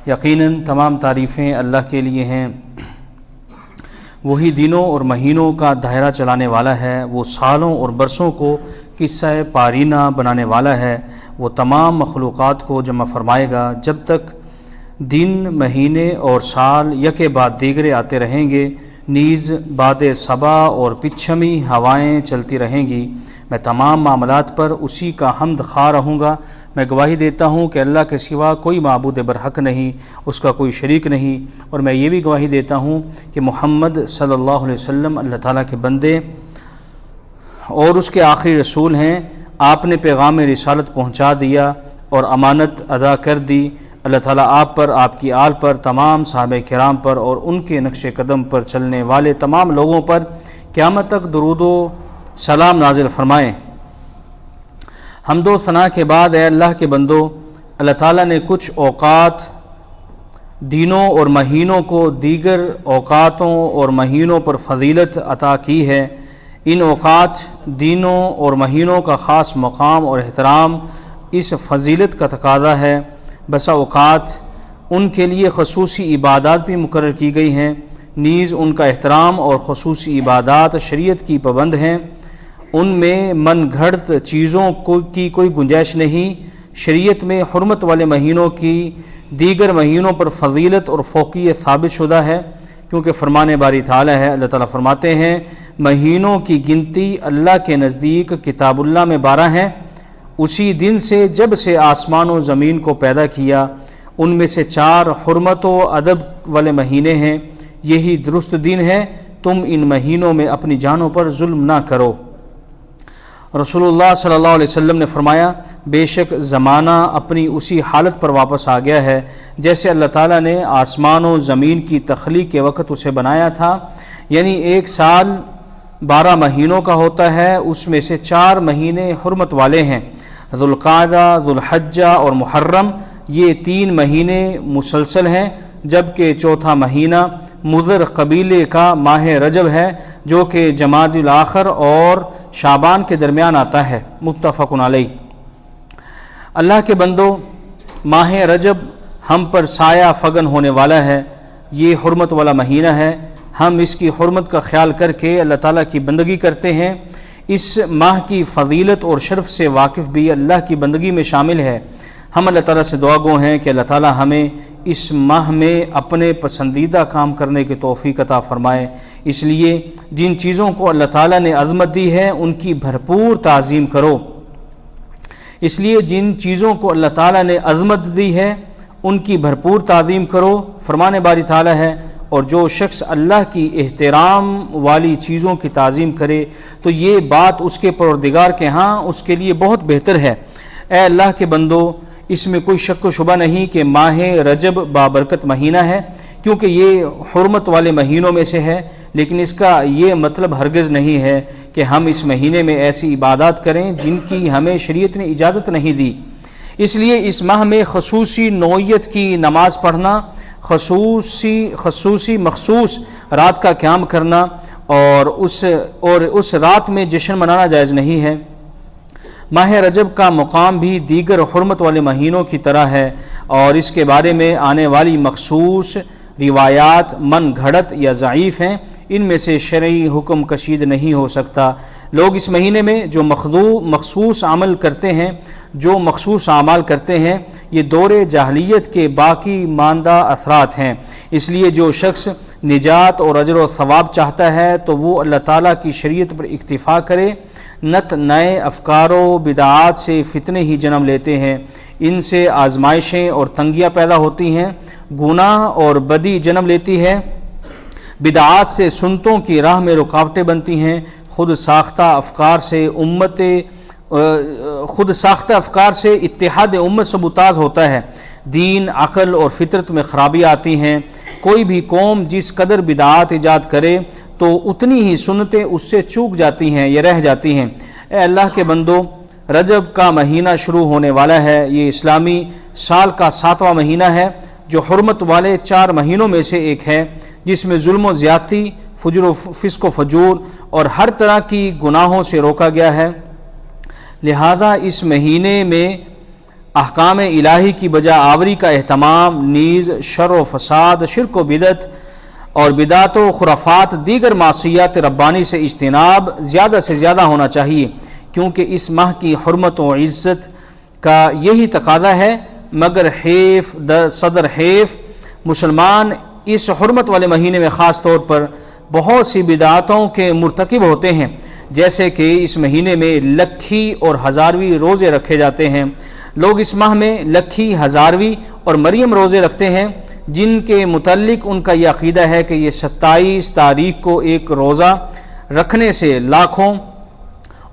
یقیناً تمام تعریفیں اللہ کے لیے ہیں، وہی دنوں اور مہینوں کا دائرہ چلانے والا ہے، وہ سالوں اور برسوں کو قصہ پارینہ بنانے والا ہے، وہ تمام مخلوقات کو جمع فرمائے گا جب تک دن، مہینے اور سال یکے بعد دیگرے آتے رہیں گے، نیز باد صبا اور پچھمی ہوائیں چلتی رہیں گی۔ میں تمام معاملات پر اسی کا حمد خواہ رہوں گا۔ میں گواہی دیتا ہوں کہ اللہ کے سوا کوئی معبود برحق نہیں، اس کا کوئی شریک نہیں، اور میں یہ بھی گواہی دیتا ہوں کہ محمد صلی اللہ علیہ وسلم اللہ تعالیٰ کے بندے اور اس کے آخری رسول ہیں۔ آپ نے پیغام رسالت پہنچا دیا اور امانت ادا کر دی۔ اللہ تعالیٰ آپ پر، آپ کی آل پر، تمام صحابہ کرام پر اور ان کے نقش قدم پر چلنے والے تمام لوگوں پر قیامت تک درود و سلام نازل فرمائے۔ حمد و ثنا کے بعد اے اللہ کے بندو، اللہ تعالیٰ نے کچھ اوقات، دنوں اور مہینوں کو دیگر اوقاتوں اور مہینوں پر فضیلت عطا کی ہے۔ ان اوقات، دنوں اور مہینوں کا خاص مقام اور احترام اس فضیلت کا تقاضا ہے۔ بسا اوقات ان کے لیے خصوصی عبادات بھی مقرر کی گئی ہیں، نیز ان کا احترام اور خصوصی عبادات شریعت کی پابند ہیں۔ ان میں من گھڑت چیزوں کی کوئی گنجائش نہیں۔ شریعت میں حرمت والے مہینوں کی دیگر مہینوں پر فضیلت اور فوقیت ثابت شدہ ہے، کیونکہ فرمان باری تعالیٰ ہے، اللہ تعالیٰ فرماتے ہیں مہینوں کی گنتی اللہ کے نزدیک کتاب اللہ میں 12 ہیں، اسی دن سے جب سے آسمان و زمین کو پیدا کیا، ان میں سے 4 حرمت و ادب والے مہینے ہیں، یہی درست دن ہے، تم ان مہینوں میں اپنی جانوں پر ظلم نہ کرو۔ رسول اللہ صلی اللہ علیہ وسلم نے فرمایا بے شک زمانہ اپنی اسی حالت پر واپس آ گیا ہے جیسے اللہ تعالیٰ نے آسمان و زمین کی تخلیق کے وقت اسے بنایا تھا، یعنی ایک سال 12 مہینوں کا ہوتا ہے، اس میں سے 4 مہینے حرمت والے ہیں، ذوالقعدہ، ذوالحجہ اور محرم، یہ 3 مہینے مسلسل ہیں، جبکہ چوتھا مہینہ مضر قبیلے کا ماہ رجب ہے جو کہ جمادی الاخر اور شعبان کے درمیان آتا ہے، متفق علیہ۔ اللہ کے بندو، ماہ رجب ہم پر سایہ فگن ہونے والا ہے، یہ حرمت والا مہینہ ہے، ہم اس کی حرمت کا خیال کر کے اللہ تعالیٰ کی بندگی کرتے ہیں۔ اس ماہ کی فضیلت اور شرف سے واقف بھی اللہ کی بندگی میں شامل ہے۔ ہم اللہ تعالیٰ سے دعا گو ہیں کہ اللہ تعالیٰ ہمیں اس ماہ میں اپنے پسندیدہ کام کرنے کی توفیق عطا فرمائے۔ اس لیے جن چیزوں کو اللہ تعالیٰ نے عظمت دی ہے ان کی بھرپور تعظیم کرو۔ اس لیے جن چیزوں کو اللہ تعالیٰ نے عظمت دی ہے ان کی بھرپور تعظیم کرو۔ فرمان باری تعالیٰ ہے اور جو شخص اللہ کی احترام والی چیزوں کی تعظیم کرے تو یہ بات اس کے پروردگار کے ہاں اس کے لیے بہت بہتر ہے۔ اے اللہ کے بندو، اس میں کوئی شک و شبہ نہیں کہ ماہ رجب بابرکت مہینہ ہے، کیونکہ یہ حرمت والے مہینوں میں سے ہے، لیکن اس کا یہ مطلب ہرگز نہیں ہے کہ ہم اس مہینے میں ایسی عبادات کریں جن کی ہمیں شریعت نے اجازت نہیں دی۔ اس لیے اس ماہ میں خصوصی نوعیت کی نماز پڑھنا، مخصوص رات کا قیام کرنا اور اس رات میں جشن منانا جائز نہیں ہے۔ ماہ رجب کا مقام بھی دیگر حرمت والے مہینوں کی طرح ہے اور اس کے بارے میں آنے والی مخصوص روایات من گھڑت یا ضعیف ہیں، ان میں سے شرعی حکم کشید نہیں ہو سکتا۔ لوگ اس مہینے میں جو مخصوص اعمال کرتے ہیں یہ دور جاہلیت کے باقی ماندہ اثرات ہیں۔ اس لیے جو شخص نجات اور اجر و ثواب چاہتا ہے تو وہ اللہ تعالیٰ کی شریعت پر اکتفا کرے۔ نت نئے افکار و بدعات سے فتنے ہی جنم لیتے ہیں، ان سے آزمائشیں اور تنگیاں پیدا ہوتی ہیں، گناہ اور بدی جنم لیتی ہے، بدعات سے سنتوں کی راہ میں رکاوٹیں بنتی ہیں، خود ساختہ افکار سے اتحاد امت سبوتاز ہوتا ہے، دین، عقل اور فطرت میں خرابی آتی ہیں۔ کوئی بھی قوم جس قدر بدعات ایجاد کرے تو اتنی ہی سنتیں اس سے چوک جاتی ہیں یا رہ جاتی ہیں۔ اے اللہ کے بندو، رجب کا مہینہ شروع ہونے والا ہے، یہ اسلامی سال کا 7واں مہینہ ہے جو حرمت والے 4 مہینوں میں سے ایک ہے، جس میں ظلم و زیادتی، فسق و فجور اور ہر طرح کی گناہوں سے روکا گیا ہے۔ لہذا اس مہینے میں احکام الہی کی بجا آوری کا اہتمام نیز شر و فساد، شرک و بدعت اور بدعت و خرافات، دیگر معصیات ربانی سے اجتناب زیادہ سے زیادہ ہونا چاہیے، کیونکہ اس ماہ کی حرمت و عزت کا یہی تقاضا ہے۔ مگر صدر حیف مسلمان اس حرمت والے مہینے میں خاص طور پر بہت سی بدعتوں کے مرتکب ہوتے ہیں، جیسے کہ اس مہینے میں لکھی اور ہزارویں روزے رکھے جاتے ہیں۔ لوگ اس ماہ میں لکھی، ہزارویں اور مریم روزے رکھتے ہیں، جن کے متعلق ان کا یہ عقیدہ ہے کہ یہ 27 تاریخ کو ایک روزہ رکھنے سے لاکھوں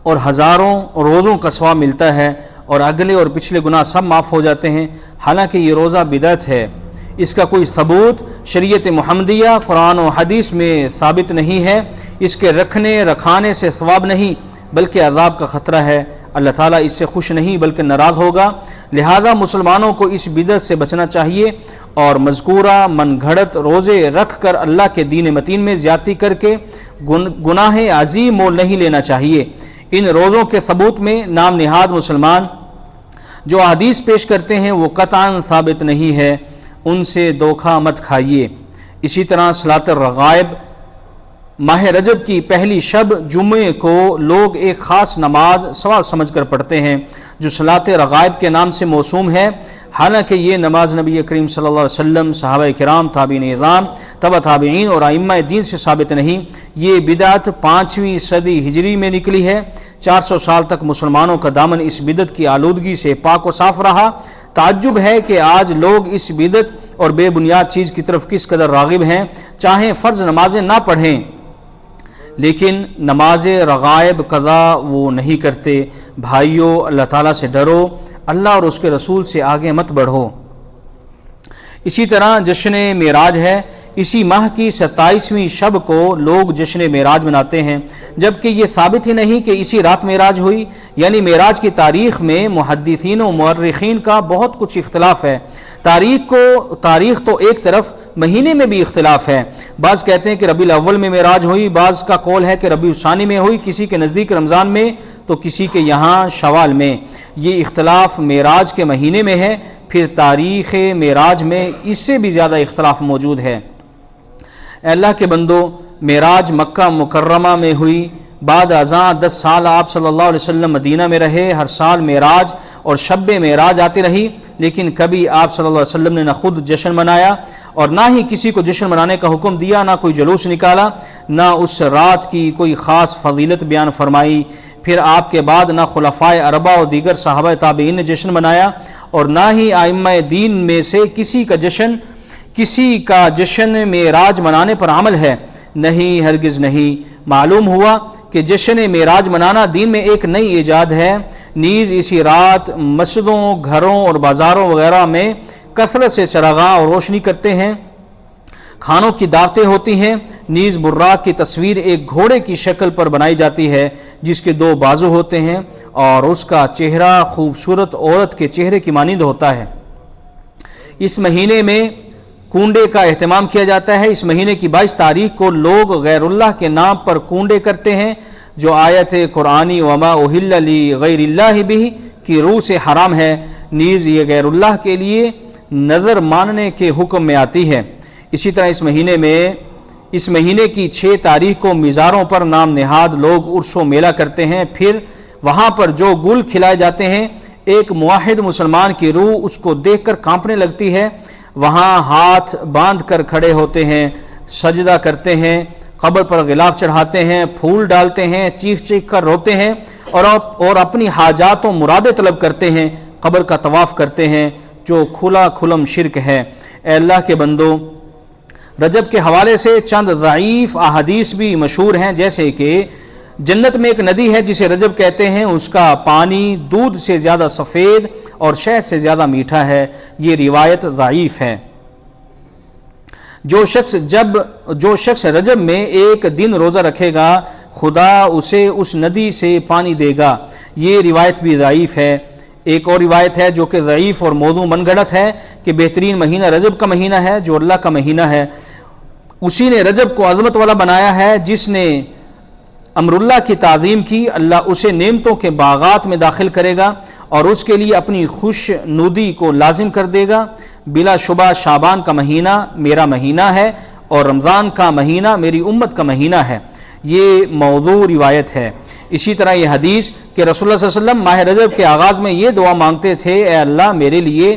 اور ہزاروں روزوں کا ثواب ملتا ہے اور اگلے اور پچھلے گناہ سب معاف ہو جاتے ہیں۔ حالانکہ یہ روزہ بدعت ہے، اس کا کوئی ثبوت شریعت محمدیہ قرآن و حدیث میں ثابت نہیں ہے۔ اس کے رکھانے سے ثواب نہیں بلکہ عذاب کا خطرہ ہے۔ اللہ تعالیٰ اس سے خوش نہیں بلکہ ناراض ہوگا، لہذا مسلمانوں کو اس بدعت سے بچنا چاہیے اور مذکورہ من گھڑت روزے رکھ کر اللہ کے دین متین میں زیادتی کر کے گناہ عظیم مول نہیں لینا چاہیے۔ ان روزوں کے ثبوت میں نام نہاد مسلمان جو احادیث پیش کرتے ہیں وہ قطعاً ثابت نہیں ہے، ان سے دھوکہ مت کھائیے۔ اسی طرح صلاۃ الرغائب، ماہ رجب کی پہلی شب جمعے کو لوگ ایک خاص نماز ثواب سمجھ کر پڑھتے ہیں جو صلاۃ رغائب کے نام سے موسوم ہے، حالانکہ یہ نماز نبی کریم صلی اللہ علیہ وسلم، صحابہ کرام، تابعین اعظام، تبع تابعین اور ائمہ دین سے ثابت نہیں۔ یہ بدعت 5ویں صدی ہجری میں نکلی ہے۔ 400 سال تک مسلمانوں کا دامن اس بدعت کی آلودگی سے پاک و صاف رہا۔ تعجب ہے کہ آج لوگ اس بدعت اور بے بنیاد چیز کی طرف کس قدر راغب ہیں، چاہے فرض نمازیں نہ پڑھیں لیکن نماز رغائب قضا وہ نہیں کرتے۔ بھائیو، اللہ تعالیٰ سے ڈرو، اللہ اور اس کے رسول سے آگے مت بڑھو۔ اسی طرح جشن معراج ہے، اسی ماہ کی 27ویں شب کو لوگ جشن معراج مناتے ہیں، جبکہ یہ ثابت ہی نہیں کہ اسی رات معراج ہوئی۔ یعنی معراج کی تاریخ میں محدثین و مورخین کا بہت کچھ اختلاف ہے۔ تاریخ تو ایک طرف، مہینے میں بھی اختلاف ہے۔ بعض کہتے ہیں کہ ربیع الاول میں معراج ہوئی، بعض کا قول ہے کہ ربیع الثانی میں ہوئی، کسی کے نزدیک رمضان میں تو کسی کے یہاں شوال میں۔ یہ اختلاف معراج کے مہینے میں ہے، پھر تاریخ معراج میں اس سے بھی زیادہ اختلاف موجود ہے۔ اے اللہ کے بندو، معراج مکہ مکرمہ میں ہوئی، بعد ازاں 10 سال آپ صلی اللہ علیہ وسلم مدینہ میں رہے، ہر سال معراج اور شب معراج آتی رہی، لیکن کبھی آپ صلی اللہ علیہ وسلم نے نہ خود جشن منایا اور نہ ہی کسی کو جشن منانے کا حکم دیا، نہ کوئی جلوس نکالا، نہ اس رات کی کوئی خاص فضیلت بیان فرمائی۔ پھر آپ کے بعد نہ خلفائے اربعہ اور دیگر صحابہ تابعین نے جشن منایا اور نہ ہی ائمہ دین میں سے کسی کا جشن معراج منانے پر عمل ہے۔ نہیں، ہرگز نہیں۔ معلوم ہوا کہ جشن معراج منانا دین میں ایک نئی ایجاد ہے۔ نیز اسی رات مسجدوں، گھروں اور بازاروں وغیرہ میں کثرت سے چراغاں اور روشنی کرتے ہیں، کھانوں کی دعوتیں ہوتی ہیں۔ نیز براق کی تصویر ایک گھوڑے کی شکل پر بنائی جاتی ہے جس کے 2 بازو ہوتے ہیں اور اس کا چہرہ خوبصورت عورت کے چہرے کی مانند ہوتا ہے۔ اس مہینے میں کنڈے کا اہتمام کیا جاتا ہے۔ اس مہینے کی 22 تاریخ کو لوگ غیر اللہ کے نام پر کنڈے کرتے ہیں، جو آیت قرآنی وما اہل لغیر اللہ بہ کی روح سے حرام ہے۔ نیز یہ غیر اللہ کے لیے نظر ماننے کے حکم میں آتی ہے۔ اسی طرح اس مہینے کی 6 تاریخ کو مزاروں پر نام نہاد لوگ عرس و میلہ کرتے ہیں، پھر وہاں پر جو گل کھلائے جاتے ہیں، ایک موحد مسلمان کی روح اس کو دیکھ کر کانپنے لگتی ہے۔ وہاں ہاتھ باندھ کر کھڑے ہوتے ہیں، سجدہ کرتے ہیں، قبر پر غلاف چڑھاتے ہیں، پھول ڈالتے ہیں، چیخ چیخ کر روتے ہیں اور اپنی حاجات و مرادیں طلب کرتے ہیں، قبر کا طواف کرتے ہیں، جو کھلا کھلم شرک ہے۔ اے اللہ کے بندو، رجب کے حوالے سے چند ضعیف احادیث بھی مشہور ہیں، جیسے کہ جنت میں ایک ندی ہے جسے رجب کہتے ہیں، اس کا پانی دودھ سے زیادہ سفید اور شہد سے زیادہ میٹھا ہے۔ یہ روایت ضعیف ہے۔ جو شخص رجب میں ایک دن روزہ رکھے گا، خدا اسے اس ندی سے پانی دے گا۔ یہ روایت بھی ضعیف ہے۔ ایک اور روایت ہے جو کہ ضعیف اور موضوع من گھڑت ہے کہ بہترین مہینہ رجب کا مہینہ ہے، جو اللہ کا مہینہ ہے۔ اسی نے رجب کو عظمت والا بنایا ہے، جس نے امر اللہ کی تعظیم کی، اللہ اسے نعمتوں کے باغات میں داخل کرے گا اور اس کے لیے اپنی خوش نودی کو لازم کر دے گا۔ بلا شبہ شعبان کا مہینہ میرا مہینہ ہے اور رمضان کا مہینہ میری امت کا مہینہ ہے۔ یہ موضوع روایت ہے۔ اسی طرح یہ حدیث کہ رسول اللہ صلی اللہ علیہ وسلم ماہ رجب کے آغاز میں یہ دعا مانگتے تھے، اے اللہ میرے لیے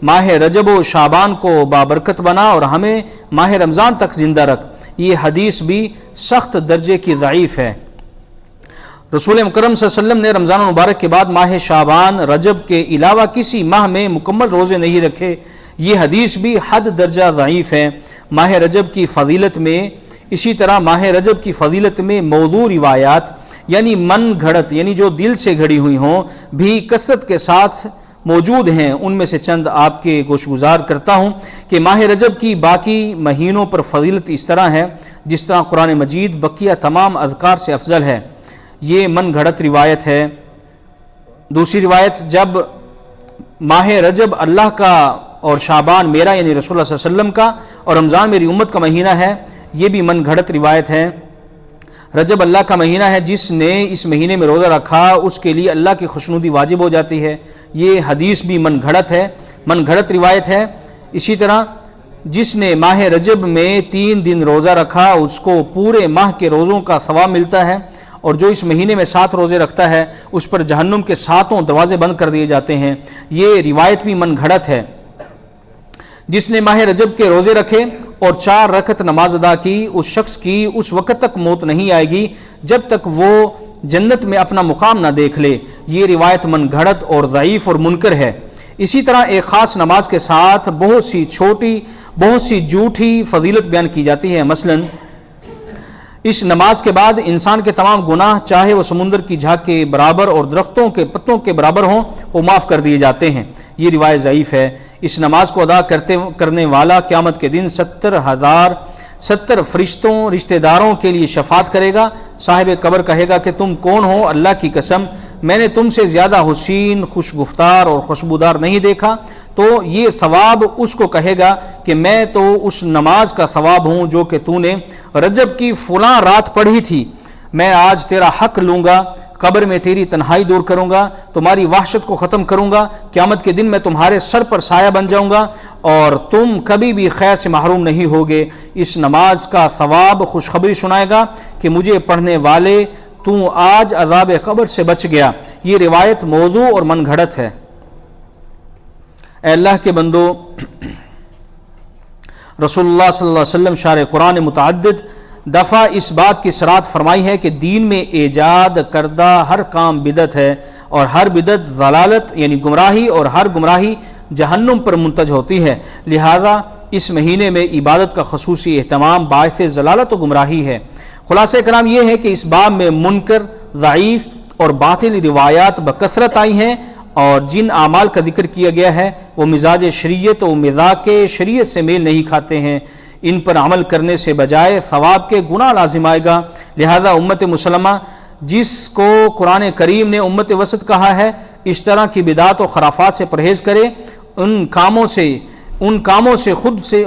ماہ رجب و شعبان کو بابرکت بنا اور ہمیں ماہ رمضان تک زندہ رکھ، یہ حدیث بھی سخت درجے کی ضعیف ہے۔ رسول مکرم صلی اللہ علیہ وسلم نے رمضان المبارک کے بعد ماہ شعبان رجب کے علاوہ کسی ماہ میں مکمل روزے نہیں رکھے، یہ حدیث بھی حد درجہ ضعیف ہے۔ ماہ رجب کی فضیلت میں اسی طرح ماہ رجب کی فضیلت میں موضوع روایات یعنی من گھڑت یعنی جو دل سے گھڑی ہوئی ہوں بھی کثرت کے ساتھ موجود ہیں۔ ان میں سے چند آپ کے گوش گزار کرتا ہوں کہ ماہ رجب کی باقی مہینوں پر فضیلت اس طرح ہے جس طرح قرآن مجید بقیہ تمام اذکار سے افضل ہے، یہ من گھڑت روایت ہے۔ دوسری روایت، جب ماہ رجب اللہ کا اور شعبان میرا یعنی رسول اللہ صلی اللہ علیہ وسلم کا اور رمضان میری امت کا مہینہ ہے، یہ بھی من گھڑت روایت ہے۔ رجب اللہ کا مہینہ ہے، جس نے اس مہینے میں روزہ رکھا اس کے لیے اللہ کی خوشنودی واجب ہو جاتی ہے، یہ حدیث بھی من گھڑت ہے، من گھڑت روایت ہے۔ اسی طرح جس نے ماہ رجب میں 3 دن روزہ رکھا اس کو پورے ماہ کے روزوں کا ثواب ملتا ہے، اور جو اس مہینے میں 7 روزے رکھتا ہے اس پر جہنم کے 7 دروازے بند کر دیے جاتے ہیں، یہ روایت بھی من گھڑت ہے۔ جس نے ماہ رجب کے روزے رکھے اور 4 رکعت نماز ادا کی، اس شخص کی اس وقت تک موت نہیں آئے گی جب تک وہ جنت میں اپنا مقام نہ دیکھ لے، یہ روایت من گھڑت اور ضعیف اور منکر ہے۔ اسی طرح ایک خاص نماز کے ساتھ بہت سی چھوٹی بہت سی جھوٹی فضیلت بیان کی جاتی ہے، مثلا اس نماز کے بعد انسان کے تمام گناہ چاہے وہ سمندر کی جھاگ کے برابر اور درختوں کے پتوں کے برابر ہوں وہ معاف کر دیے جاتے ہیں، یہ روایت ضعیف ہے۔ اس نماز کو ادا کرنے والا قیامت کے دن 70 فرشتوں رشتہ داروں کے لیے شفاعت کرے گا۔ صاحب قبر کہے گا کہ تم کون ہو؟ اللہ کی قسم میں نے تم سے زیادہ حسین، خوش گفتار اور خوشبودار نہیں دیکھا، تو یہ ثواب اس کو کہے گا کہ میں تو اس نماز کا ثواب ہوں جو کہ تو نے رجب کی فلاں رات پڑھی تھی، میں آج تیرا حق لوں گا، قبر میں تیری تنہائی دور کروں گا، تمہاری وحشت کو ختم کروں گا، قیامت کے دن میں تمہارے سر پر سایہ بن جاؤں گا اور تم کبھی بھی خیر سے محروم نہیں ہوگے۔ اس نماز کا ثواب خوشخبری سنائے گا کہ مجھے پڑھنے والے تو آج عذاب قبر سے بچ گیا، یہ روایت موضوع اور من گھڑت ہے۔ اے اللہ کے بندو، رسول اللہ صلی اللہ علیہ وسلم شارع قرآن متعدد دفعہ اس بات کی صراحت فرمائی ہے کہ دین میں ایجاد کردہ ہر کام بدعت ہے اور ہر بدعت ضلالت یعنی گمراہی اور ہر گمراہی جہنم پر منتج ہوتی ہے، لہذا اس مہینے میں عبادت کا خصوصی اہتمام باعث ضلالت و گمراہی ہے۔ خلاصہ کلام یہ ہے کہ اس باب میں منکر، ضعیف اور باطل روایات بکثرت آئی ہیں اور جن اعمال کا ذکر کیا گیا ہے وہ مزاج شریعت و مذاق شریعت سے میل نہیں کھاتے ہیں، ان پر عمل کرنے سے بجائے ثواب کے گناہ لازم آئے گا، لہذا امت مسلمہ جس کو قرآن کریم نے امت وسط کہا ہے اس طرح کی بدعات و خرافات سے پرہیز کرے، ان کاموں سے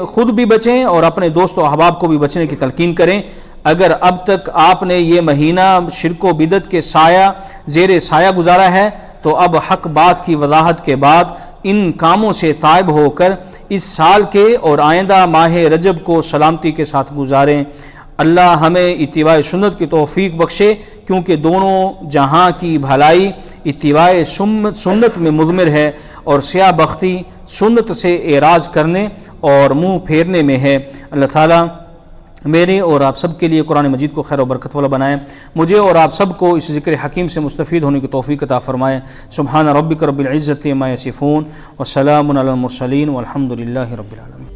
خود بھی بچیں اور اپنے دوست و احباب کو بھی بچنے کی تلقین کریں۔ اگر اب تک آپ نے یہ مہینہ شرک و بدعت کے زیر سایہ گزارا ہے تو اب حق بات کی وضاحت کے بعد ان کاموں سے تائب ہو کر اس سال کے اور آئندہ ماہ رجب کو سلامتی کے ساتھ گزاریں۔ اللہ ہمیں اتباع سنت کی توفیق بخشے، کیونکہ دونوں جہاں کی بھلائی اتباع سنت میں مضمر ہے اور سیاہ بختی سنت سے اعراض کرنے اور منہ پھیرنے میں ہے۔ اللہ تعالیٰ میرے اور آپ سب کے لیے قرآن مجید کو خیر و برکت والا بنائے، مجھے اور آپ سب کو اس ذکر حکیم سے مستفید ہونے کی توفیق عطا فرمائے۔ سبحان ربک رب العزت عما یصفون وسلام علی المرسلین والحمد للہ رب العالمین۔